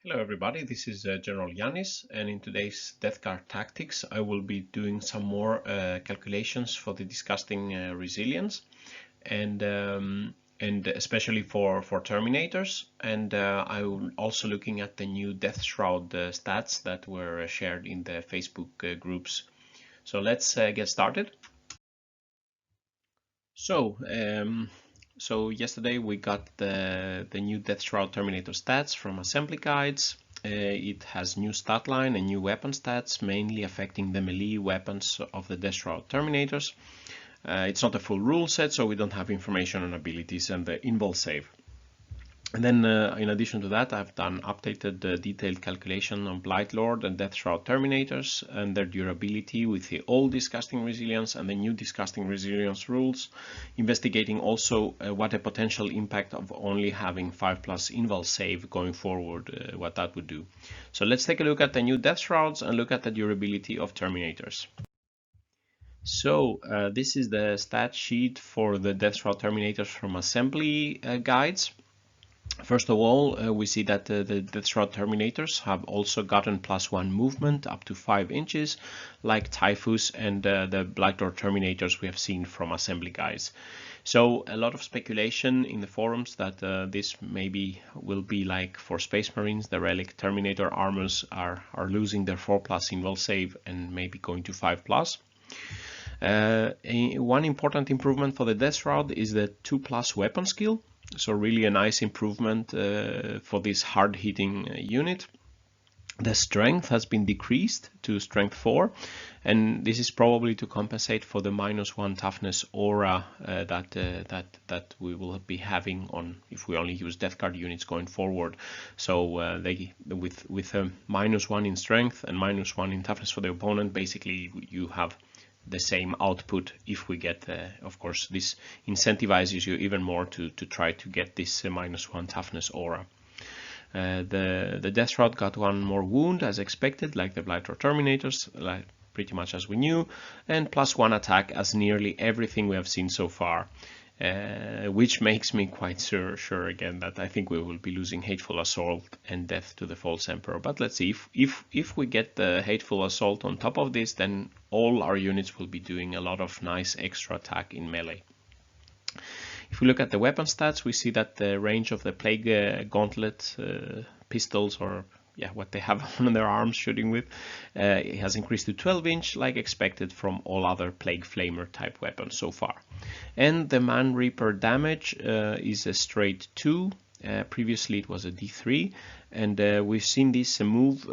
Hello everybody, this is General Yanis, and in today's Death Guard Tactics I will be doing some more calculations for the disgusting resilience and especially for Terminators, and I will also looking at the new Deathshroud stats that were shared in the Facebook groups. So let's get started. So yesterday we got the new Deathshroud Terminator stats from assembly guides. It has new stat line and new weapon stats, mainly affecting the melee weapons of the Deathshroud Terminators. It's not a full rule set, so we don't have information on abilities and the Invul save. And then in addition to that, I've done updated detailed calculation on Blightlord and Deathshroud Terminators and their durability with the old disgusting resilience and the new disgusting resilience rules, investigating also what a potential impact of only having 5+ Invul save going forward, what that would do. So let's take a look at the new Deathshrouds and look at the durability of Terminators. So this is the stat sheet for the Deathshroud Terminators from assembly guides. First of all, we see that the Deathshroud Terminators have also gotten +1 movement up to 5 inches, like Typhus and the Blightlord Terminators we have seen from assembly guides. So a lot of speculation in the forums that this maybe will be like for Space Marines, the Relic Terminator armors are losing their 4+ Invul save and maybe going to 5+. One important improvement for the Deathshroud is the 2+ weapon skill. So really a nice improvement for this hard-hitting unit. The strength has been decreased to strength 4, and this is probably to compensate for the -1 toughness aura that we will be having on if we only use Death Guard units going forward. So they with -1 in strength and -1 in toughness for the opponent, basically you have the same output. If we get, of course, this incentivizes you even more to try to get this -1 toughness aura. The Deathshroud got 1 more wound as expected, like the Blightlord Terminators, like pretty much as we knew, and +1 attack as nearly everything we have seen so far. Which makes me quite sure again that I think we will be losing Hateful Assault and Death to the False Emperor. But let's see, if we get the Hateful Assault on top of this, then all our units will be doing a lot of nice extra attack in melee. If we look at the weapon stats, we see that the range of the Plague Gauntlet pistols, or what they have on their arms shooting with, it has increased to 12-inch, like expected from all other Plague Flamer type weapons so far. And the Manreaper damage is a straight 2. Previously it was a D3, and we've seen this move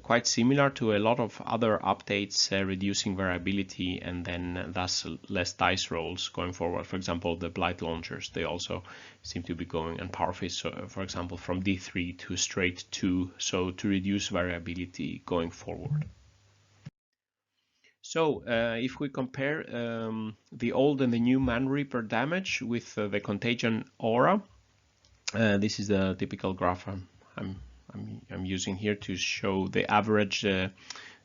quite similar to a lot of other updates, reducing variability and then thus less dice rolls going forward. For example, the Blight Launchers, they also seem to be going, and Power Fist, for example, from D3 to straight 2, so to reduce variability going forward. So if we compare the old and the new Manreaper damage with the contagion aura, this is the typical graph I'm using here to show the average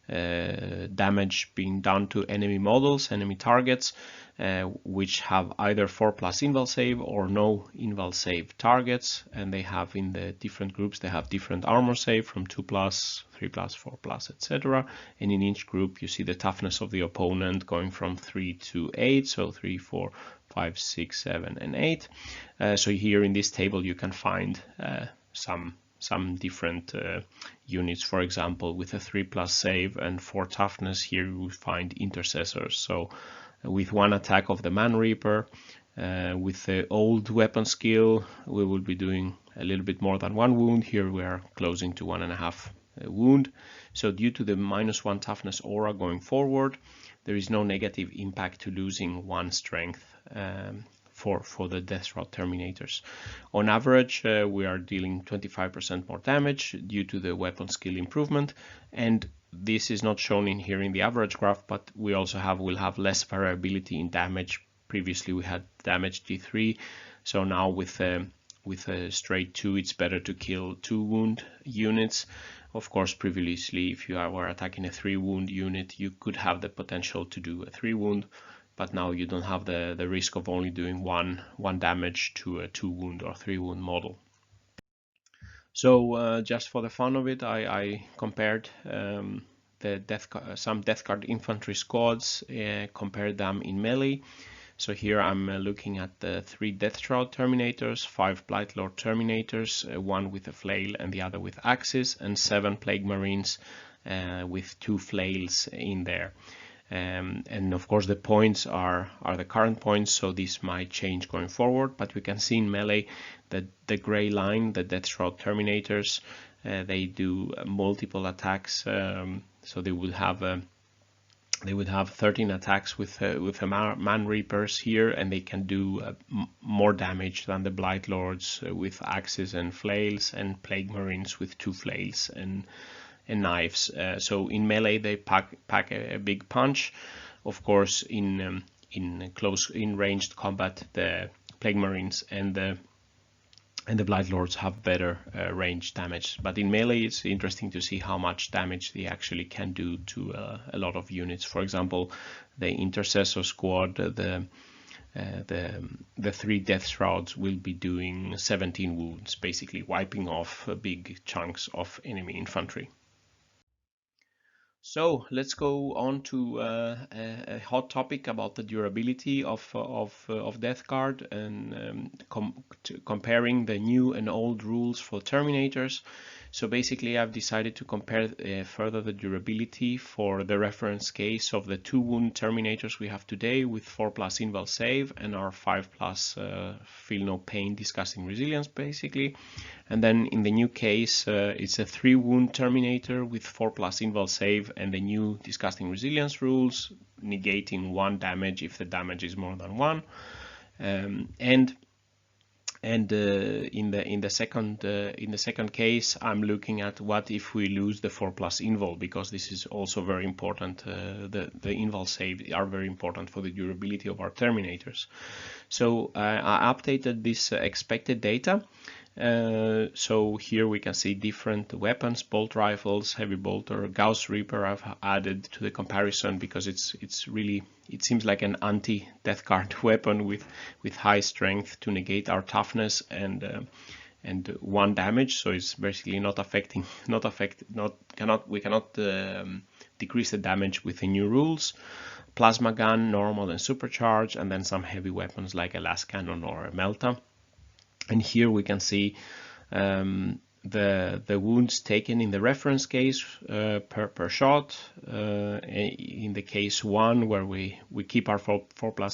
damage being done to enemy models, enemy targets, which have either 4+ Invul save or no Invul save targets, and they have in the different groups, they have different armor save from 2+, 3+, 4+, etc. And in each group you see the toughness of the opponent going from 3 to 8, so 3, 4, 5, 6, 7, and 8. So here in this table you can find some different units. For example, with a 3+ save and 4 toughness, here you find intercessors. So with 1 attack of the Manreaper, with the old weapon skill, we will be doing a little bit more than 1 wound. Here we are closing to 1.5 wound. So due to the -1 toughness aura going forward, there is no negative impact to losing 1 strength for the Deathshroud Terminators. On average, we are dealing 25% more damage due to the weapon skill improvement, and this is not shown in here in the average graph, but we also will have less variability in damage. Previously we had damage D3, so now with a straight 2, it's better to kill 2 wound units. Of course, previously if you were attacking a 3 wound unit, you could have the potential to do a 3 wound, but now you don't have the risk of only doing one damage to a 2 wound or 3 wound model. So just for the fun of it, I compared some Death Guard infantry squads, compared them in melee. So here I'm looking at the 3 DeathShroud Terminators, 5 Blightlord Terminators, one with a flail and the other with axes, and 7 Plague Marines with 2 flails in there. And of course the points are the current points, so this might change going forward, but we can see in melee that the gray line, the Deathshroud Terminators, they do multiple attacks, so they would have 13 attacks with the Manreapers here, and they can do more damage than the Blightlords with axes and flails, and Plague Marines with 2 flails and knives. So in melee they pack a big punch. Of course, in ranged combat, the Plague Marines and the Blightlords have better range damage. But in melee, it's interesting to see how much damage they actually can do to a lot of units. For example, the Intercessor squad, the 3 Deathshrouds will be doing 17 wounds, basically wiping off big chunks of enemy infantry. So let's go on to a hot topic about the durability of Death Guard, and comparing the new and old rules for Terminators. So basically I've decided to compare further the durability for the reference case of the 2 wound Terminators we have today with 4+ Invul save and our 5+ feel no pain disgusting resilience basically. And then in the new case, it's a 3 wound Terminator with 4+ Invul save and the new disgusting resilience rules, negating 1 damage if the damage is more than 1. In the second case, I'm looking at what if we lose the 4+ Invul, because this is also very important. The Invul save are very important for the durability of our Terminators. So I updated this expected data. So here we can see different weapons, bolt rifles, heavy bolter, Gauss Reaper I've added to the comparison because it seems like an anti-Death Guard weapon with high strength to negate our toughness and 1 damage, so it's basically we cannot decrease the damage with the new rules. Plasma gun, normal and supercharged, and then some heavy weapons like a las cannon or a Melta. And here we can see the wounds taken in the reference case per shot. In the case 1, where we keep our 4+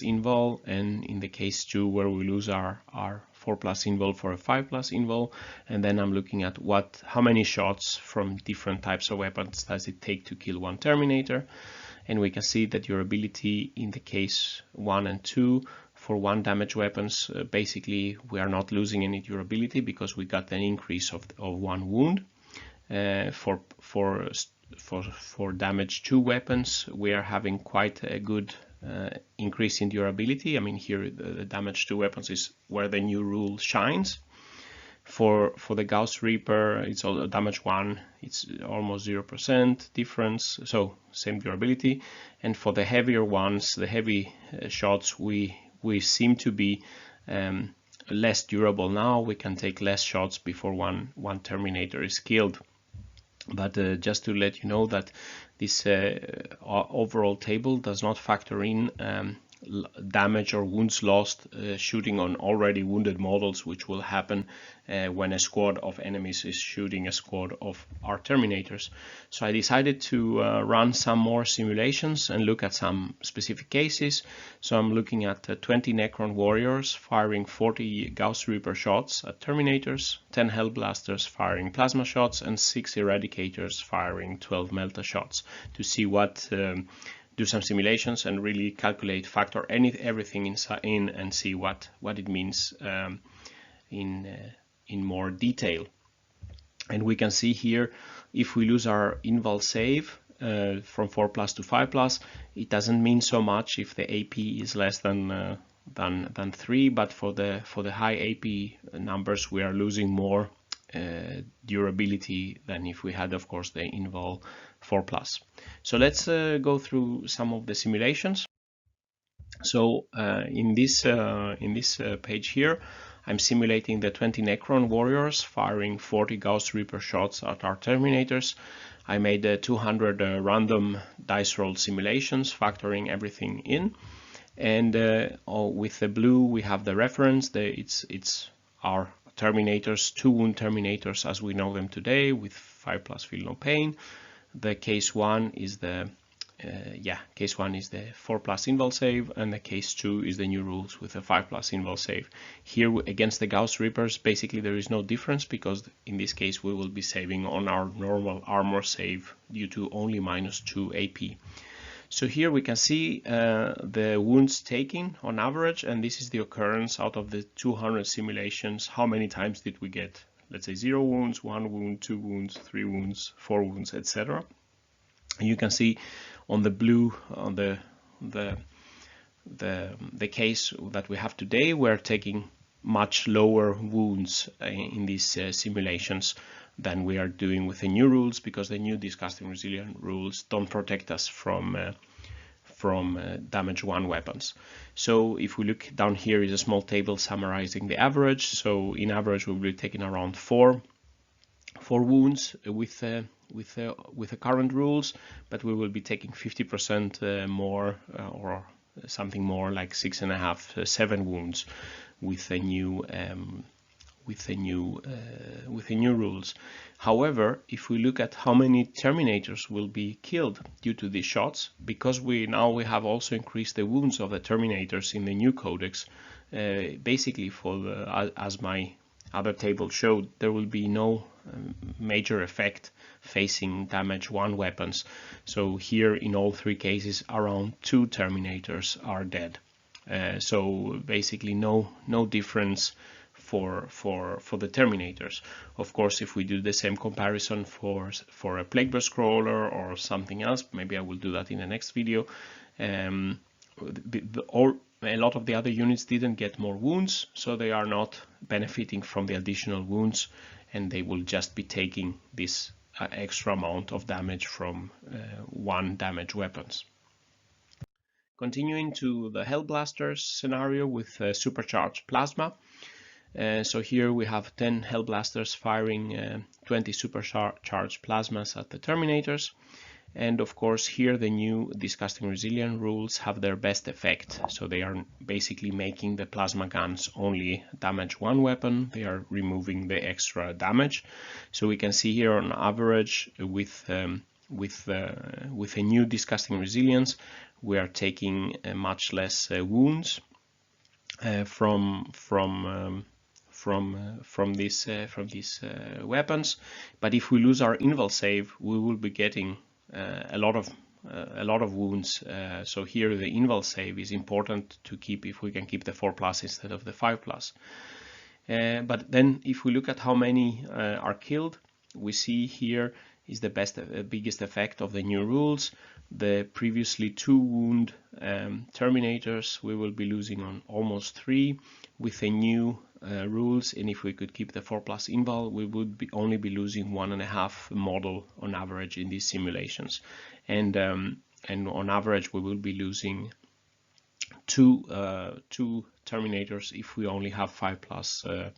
Invul, and in the case 2, where we lose our 4+ Invul for a 5+ Invul. And then I'm looking at how many shots from different types of weapons does it take to kill 1 Terminator. And we can see that durability in the case 1 and 2 for 1 damage weapons, basically we are not losing any durability because we got an increase of 1 wound. For damage 2 weapons, we are having quite a good increase in durability. I mean, here the damage 2 weapons is where the new rule shines. For the Gauss Reaper, it's all damage 1, it's almost 0% difference, so same durability. And for the heavier ones, the heavy shots, we seem to be less durable now. We can take less shots before one Terminator is killed. But just to let you know that this overall table does not factor in damage or wounds lost shooting on already wounded models, which will happen when a squad of enemies is shooting a squad of our Terminators. So I decided to run some more simulations and look at some specific cases. So I'm looking at 20 Necron Warriors firing 40 Gauss Reaper shots at Terminators, 10 Hellblasters firing plasma shots, and 6 Eradicators firing 12 Melta shots to see what do some simulations and really calculate, factor everything in and see what it means in more detail. And we can see here, if we lose our Invul save from 4+ to 5+, it doesn't mean so much if the AP is less than 3, but for the high AP numbers we are losing more durability than if we had, of course, the Invul 4+. So let's go through some of the simulations. So in this page here, I'm simulating the 20 Necron warriors firing 40 Gauss Reaper shots at our Terminators. I made 200 random dice roll simulations, factoring everything in. And with the blue we have the reference. It's our Terminators, 2 wound Terminators as we know them today, with 5+ feel no pain. The case 1 is the case 1 is the 4+ invul save, and the case 2 is the new rules with the 5+ invul save. Here against the Gauss Reapers, basically there is no difference, because in this case we will be saving on our normal armor save due to only -2 AP. So here we can see the wounds taken on average, and this is the occurrence out of the 200 simulations. How many times did we get, let's say, 0 wounds, 1 wound, 2 wounds, 3 wounds, 4 wounds, etc. You can see on the blue, on the case that we have today, we're taking much lower wounds in these simulations than we are doing with the new rules, because the new disgusting resilient rules don't protect us from damage 1 weapons. So if we look down, here is a small table summarizing the average. So in average we'll be taking around 4 wounds with the current rules, but we will be taking 50% more, or something more like 6.5, 7 wounds with the new rules. However, if we look at how many Terminators will be killed due to these shots, because we have also increased the wounds of the Terminators in the new codex, basically as my other table showed, there will be no major effect facing damage 1 weapons. So here in all 3 cases around 2 Terminators are dead. So basically no difference for the Terminators. Of course, if we do the same comparison for a Plague Burst Crawler or something else, maybe I will do that in the next video, a lot of the other units didn't get more wounds, so they are not benefiting from the additional wounds, and they will just be taking this extra amount of damage from 1 damage weapons. Continuing to the Hellblasters scenario with supercharged plasma. So here we have 10 Hellblasters firing 20 supercharged plasmas at the Terminators. And of course here the new disgusting resilient rules have their best effect. So they are basically making the plasma guns only damage 1 weapon. They are removing the extra damage. So we can see here on average with a new disgusting resilience, we are taking much less wounds from these weapons. But if we lose our invul save, we will be getting a lot of wounds. So here the invul save is important to keep, if we can keep the 4+ instead of the 5+. But then if we look at how many are killed, we see here is the biggest effect of the new rules. The previously 2 wound Terminators, we will be losing on almost 3 with the new rules, and if we could keep the 4+ invul, we would only be losing 1.5 model on average in these simulations, and on average we will be losing 2 Terminators if we only have 5+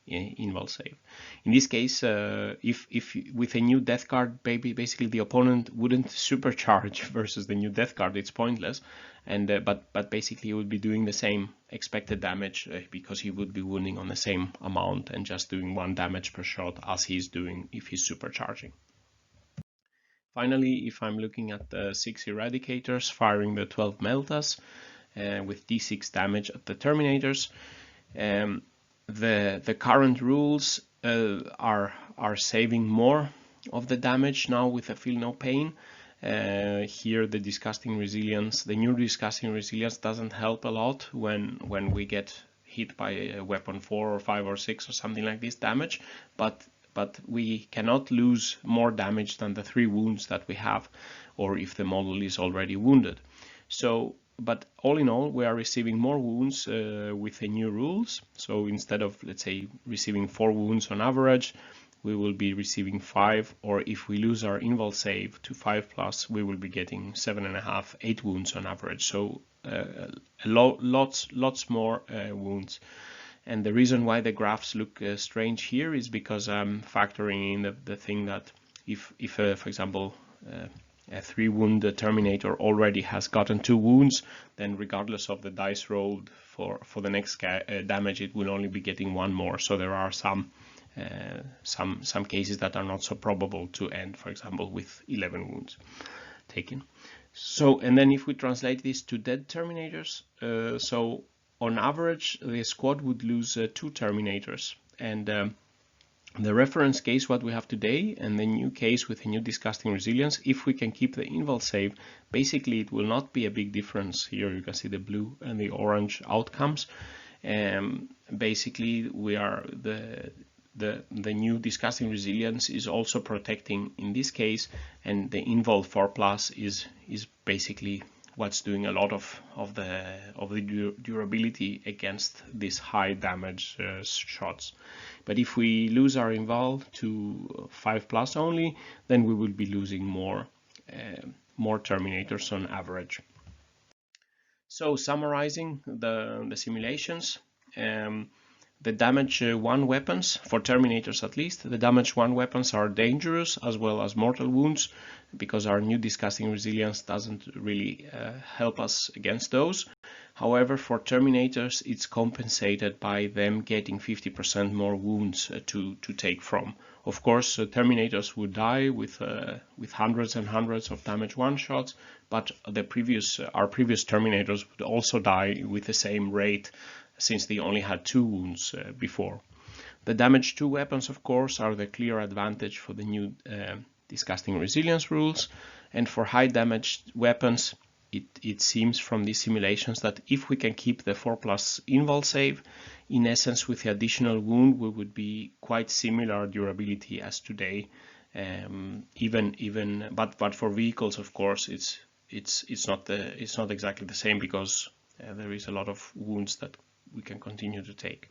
invul save. In this case, if with a new death card, basically the opponent wouldn't supercharge versus the new death card, it's pointless, and but basically he would be doing the same expected damage because he would be wounding on the same amount and just doing 1 damage per shot as he's doing if he's supercharging. Finally, if I'm looking at the 6 Eradicators firing the 12 Meltas with D6 damage at the Terminators, the current rules are saving more of the damage now with a feel no pain. Here the disgusting resilience, the new disgusting resilience doesn't help a lot when we get hit by a weapon 4 or 5 or 6 or something like this damage, but we cannot lose more damage than the 3 wounds that we have, or if the model is already wounded. So but all in all, we are receiving more wounds with the new rules. So instead of, let's say, receiving 4 wounds on average, we will be receiving 5, or if we lose our invul save to 5+, we will be getting 7.5, 8 wounds on average. So lots more wounds. And the reason why the graphs look strange here is because I'm factoring in the thing that if for example, a 3-wound Terminator already has gotten 2 wounds, then regardless of the dice rolled for the next damage, it will only be getting 1 more. So there are some cases that are not so probable to end, for example, with 11 wounds taken. So, and then if we translate this to dead Terminators, so on average the squad would lose 2 Terminators, and the reference case what we have today and the new case with a new disgusting resilience, if we can keep the invul save, basically it will not be a big difference. Here you can see the blue and the orange outcomes. Basically we are the new disgusting resilience is also protecting in this case, and the Invul 4+ is basically what's doing a lot of the durability against these high damage shots. But if we lose our Invul to 5+ only, then we will be losing more Terminators on average. So summarizing the simulations. The damage 1 weapons, for Terminators at least, the damage 1 weapons are dangerous as well as mortal wounds, because our new disgusting resilience doesn't really help us against those. However, for Terminators it's compensated by them getting 50% more wounds to take from. Of course, Terminators would die with hundreds and hundreds of damage 1 shots, but our previous Terminators would also die with the same rate, since they only had 2 wounds before. The damage 2 weapons, of course, are the clear advantage for the new disgusting resilience rules, and for high damage weapons, it seems from these simulations that if we can keep the 4+ invul save, in essence with the additional wound we would be quite similar durability as today. But for vehicles, of course, it's not exactly the same, because there is a lot of wounds that we can continue to take.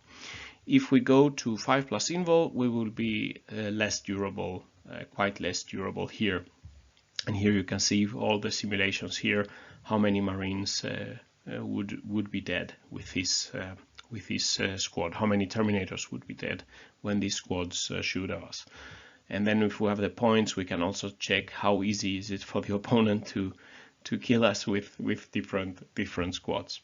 If we go to 5+ invul, we will be less durable, quite less durable here. And here you can see all the simulations here, how many Marines would be dead with this squad, how many Terminators would be dead when these squads shoot at us. And then if we have the points, we can also check how easy is it for the opponent to kill us with different squads.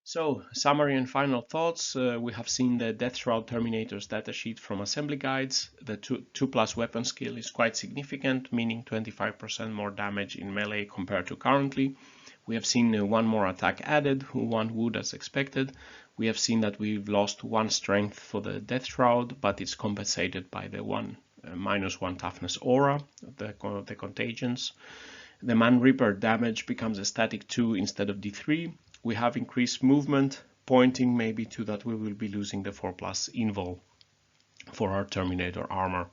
So, summary and final thoughts. We have seen the DeathShroud Terminators datasheet from assembly guides. The 2+ weapon skill is quite significant, meaning 25% more damage in melee compared to currently. We have seen 1 more attack added, 1 wound as expected. We have seen that we've lost 1 strength for the DeathShroud, but it's compensated by the -1 toughness aura, the contagions. The Manreaper damage becomes a static 2 instead of D3. We have increased movement, pointing maybe to that we will be losing the 4+ invul for our Terminator armor.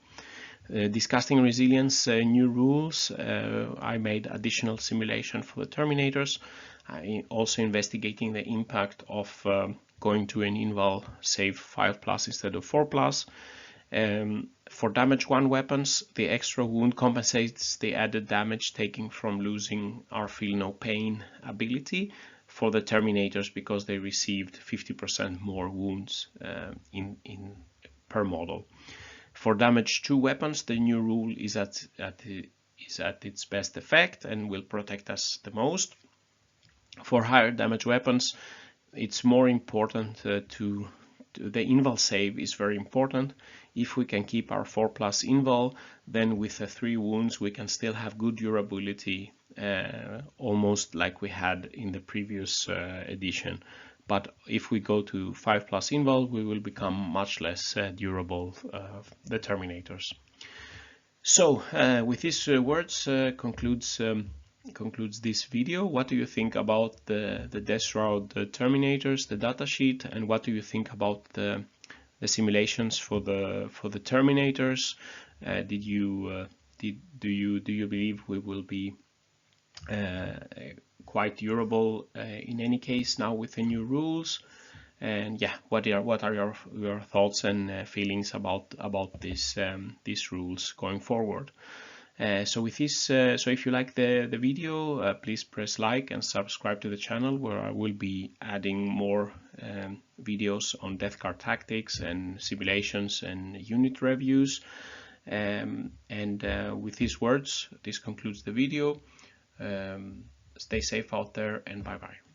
Disgusting resilience new rules. I made additional simulation for the Terminators. I also investigating the impact of going to an invul save 5+ instead of 4+. For damage 1 weapons, the extra wound compensates the added damage taken from losing our feel no pain ability for the Terminators, because they received 50% more wounds per model. For damage 2 weapons, the new rule is at its best effect and will protect us the most. For higher damage weapons, it's more important the invul save is very important. If we can keep our 4+ invul, then with the 3 wounds we can still have good durability, almost like we had in the previous edition. But if we go to 5+ invul, we will become much less durable, the Terminators. So with these words concludes this video. What do you think about the DeathShroud Terminators, the datasheet, and what do you think about the simulations for the Terminators? Do you believe we will be quite durable in any case now with the new rules? And yeah, what are your thoughts and feelings about these rules going forward? So with this, so if you like the video, please press like and subscribe to the channel, where I will be adding more videos on death card tactics and simulations and unit reviews. With these words, this concludes the video. Stay safe out there, and bye bye.